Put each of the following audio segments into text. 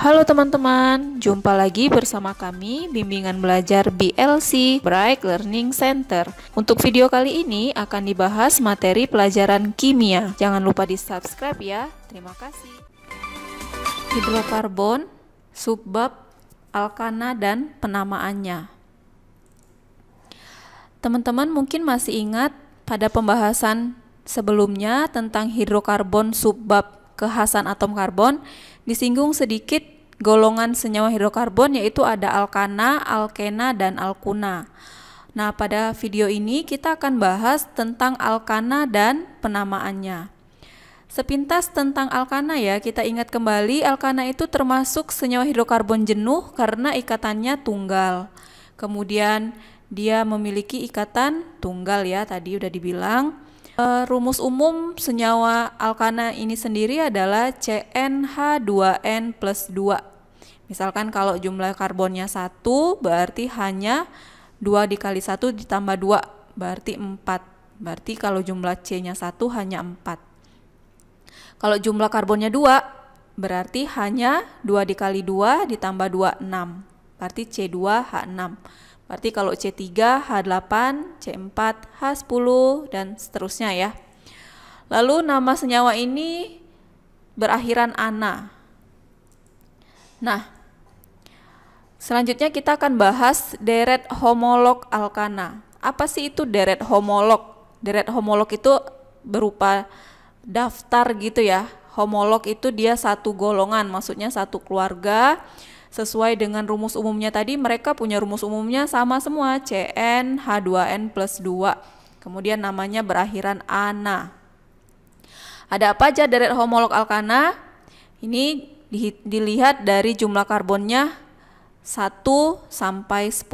Halo teman-teman, jumpa lagi bersama kami Bimbingan Belajar BLC Bright Learning Center. Untuk video kali ini akan dibahas materi pelajaran kimia. Jangan lupa di-subscribe ya. Terima kasih. Hidrokarbon, subbab, alkana, dan penamaannya. Teman-teman mungkin masih ingat pada pembahasan sebelumnya tentang hidrokarbon, subbab, kekhasan atom karbon, disinggung sedikit golongan senyawa hidrokarbon, yaitu ada alkana, alkena, dan alkuna. Nah, pada video ini kita akan bahas tentang alkana dan penamaannya. Sepintas tentang alkana ya, kita ingat kembali alkana itu termasuk senyawa hidrokarbon jenuh karena ikatannya tunggal. Kemudian dia memiliki ikatan tunggal ya, tadi udah dibilang. Rumus umum senyawa alkana ini sendiri adalah CnH2n plus 2. Misalkan kalau jumlah karbonnya 1, berarti hanya 2 dikali 1 ditambah 2, berarti 4. Berarti kalau jumlah C-nya 1 hanya 4. Kalau jumlah karbonnya 2, berarti hanya 2 dikali 2 ditambah 2, 6. Berarti C2H6. Berarti kalau C3, H8, C4, H10, dan seterusnya ya. Lalu nama senyawa ini berakhiran ana. Nah, selanjutnya kita akan bahas deret homolog alkana. Apa sih itu deret homolog? Deret homolog itu berupa daftar gitu ya. Homolog itu dia satu golongan, maksudnya satu keluarga. Sesuai dengan rumus umumnya tadi, mereka punya rumus umumnya sama semua, CnH2n plus 2. Kemudian namanya berakhiran ana. Ada apa aja deret homolog alkana? Ini dilihat dari jumlah karbonnya 1 sampai 10.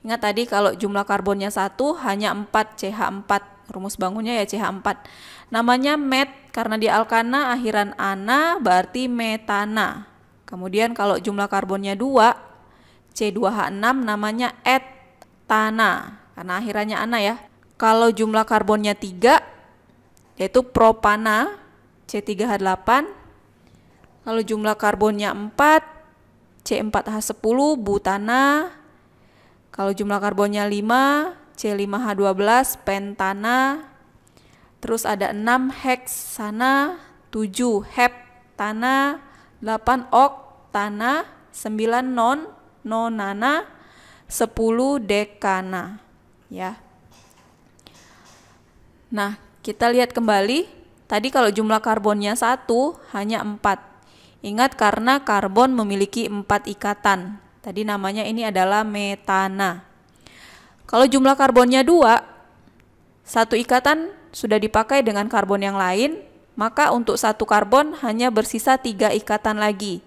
Ingat tadi kalau jumlah karbonnya 1 hanya 4, CH4. Rumus bangunnya ya CH4. Namanya met karena di alkana akhiran ana, berarti metana. Kemudian kalau jumlah karbonnya 2, C2H6 namanya etana, karena akhirannya ana ya. Kalau jumlah karbonnya 3, yaitu propana, C3H8. Kalau jumlah karbonnya 4, C4H10, butana. Kalau jumlah karbonnya 5, C5H12, pentana. Terus ada 6 heksana, 7 heptana, 8 oktana, 9 nonana, 10 dekana ya. Nah, kita lihat kembali. Tadi kalau jumlah karbonnya 1 hanya 4. Ingat karena karbon memiliki 4 ikatan. Tadi namanya ini adalah metana. Kalau jumlah karbonnya 2, satu ikatan sudah dipakai dengan karbon yang lain, maka untuk satu karbon hanya bersisa 3 ikatan lagi.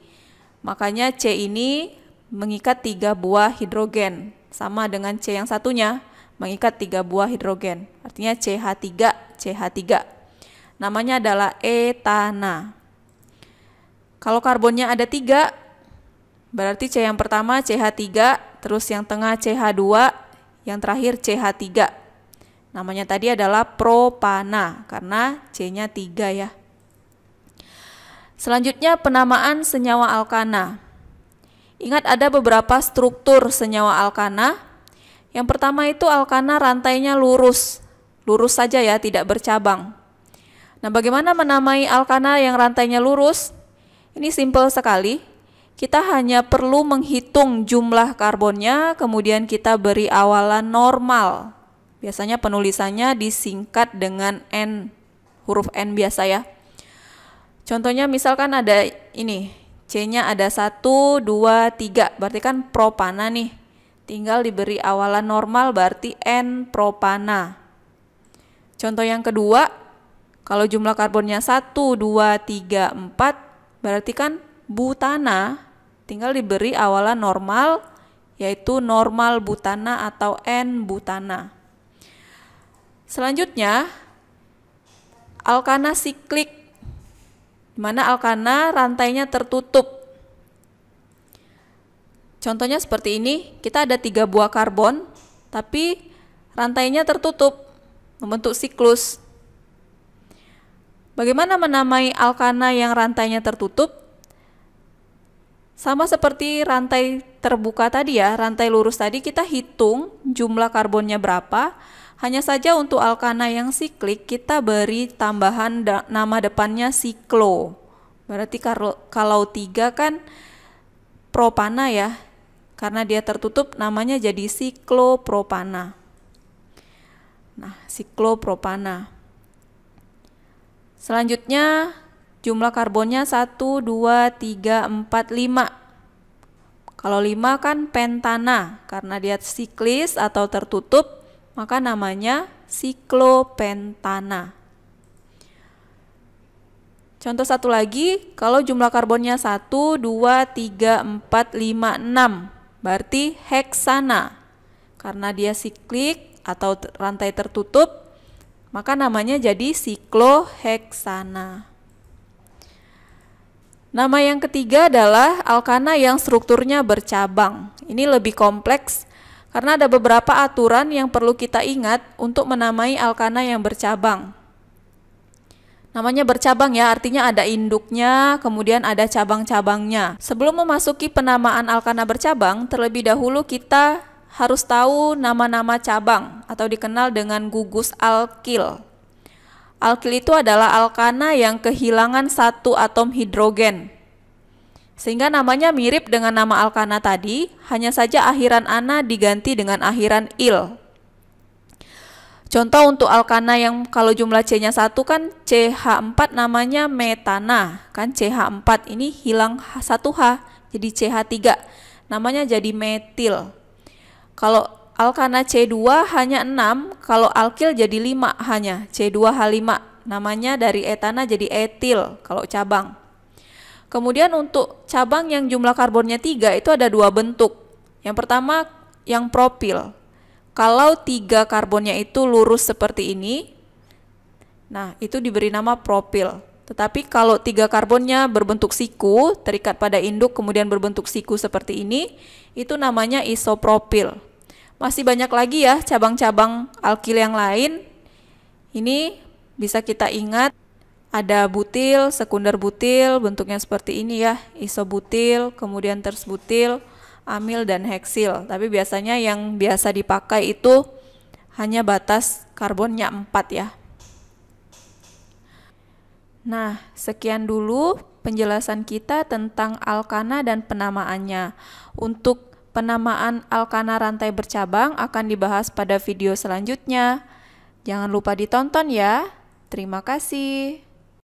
Makanya C ini mengikat 3 buah hidrogen. Sama dengan C yang satunya, mengikat 3 buah hidrogen. Artinya CH3, CH3. Namanya adalah etana. Kalau karbonnya ada 3, berarti C yang pertama CH3, terus yang tengah CH2, yang terakhir CH3. Namanya tadi adalah propana, karena C-nya 3 ya. Selanjutnya penamaan senyawa alkana. Ingat ada beberapa struktur senyawa alkana. Yang pertama itu alkana rantainya lurus. Lurus saja ya, tidak bercabang. Nah, bagaimana menamai alkana yang rantainya lurus? Ini simpel sekali. Kita hanya perlu menghitung jumlah karbonnya, kemudian kita beri awalan normal. Biasanya penulisannya disingkat dengan N, huruf N biasa ya. Contohnya misalkan ada ini, C-nya ada 1, 2, 3, berarti kan propana nih. Tinggal diberi awalan normal berarti N propana. Contoh yang kedua, kalau jumlah karbonnya 1, 2, 3, 4, berarti kan butana. Tinggal diberi awalan normal, yaitu normal butana atau N butana. Selanjutnya, alkana siklik, di mana alkana rantainya tertutup. Contohnya seperti ini, kita ada 3 buah karbon, tapi rantainya tertutup, membentuk siklus. Bagaimana menamai alkana yang rantainya tertutup? Sama seperti rantai terbuka tadi ya, rantai lurus tadi kita hitung jumlah karbonnya berapa. Hanya saja untuk alkana yang siklik kita beri tambahan nama depannya siklo. Berarti kalau 3 kan propana ya. Karena dia tertutup namanya jadi siklopropana. Nah, siklopropana. Selanjutnya jumlah karbonnya 1, 2, 3, 4, 5. Kalau 5 kan pentana, karena dia siklis atau tertutup, maka namanya siklopentana. Contoh satu lagi, kalau jumlah karbonnya 1, 2, 3, 4, 5, 6, berarti heksana. Karena dia siklik atau rantai tertutup, maka namanya jadi sikloheksana. Nama yang ketiga adalah alkana yang strukturnya bercabang. Ini lebih kompleks karena ada beberapa aturan yang perlu kita ingat untuk menamai alkana yang bercabang. Namanya bercabang ya, artinya ada induknya, kemudian ada cabang-cabangnya. Sebelum memasuki penamaan alkana bercabang, terlebih dahulu kita harus tahu nama-nama cabang atau dikenal dengan gugus alkil. Alkil itu adalah alkana yang kehilangan satu atom hidrogen. Sehingga namanya mirip dengan nama alkana tadi, hanya saja akhiran ana diganti dengan akhiran il. Contoh untuk alkana yang kalau jumlah C-nya 1 kan CH4 namanya metana. Kan CH4 ini hilang 1H, jadi CH3. Namanya jadi metil. Kalau alkana C2 hanya 6, kalau alkil jadi 5 hanya, C2H5. Namanya dari etana jadi etil kalau cabang. Kemudian untuk cabang yang jumlah karbonnya 3 itu ada 2 bentuk. Yang pertama yang propil. Kalau 3 karbonnya itu lurus seperti ini, nah itu diberi nama propil. Tetapi kalau 3 karbonnya berbentuk siku, terikat pada induk kemudian berbentuk siku seperti ini, itu namanya isopropil. Masih banyak lagi ya cabang-cabang alkil yang lain. Ini bisa kita ingat, ada butil, sekunder butil, bentuknya seperti ini ya, isobutil, kemudian tersbutil, amil, dan heksil. Tapi biasanya yang biasa dipakai itu hanya batas karbonnya 4 ya. Nah, sekian dulu penjelasan kita tentang alkana dan penamaannya. Untuk penamaan alkana rantai bercabang akan dibahas pada video selanjutnya. Jangan lupa ditonton ya. Terima kasih.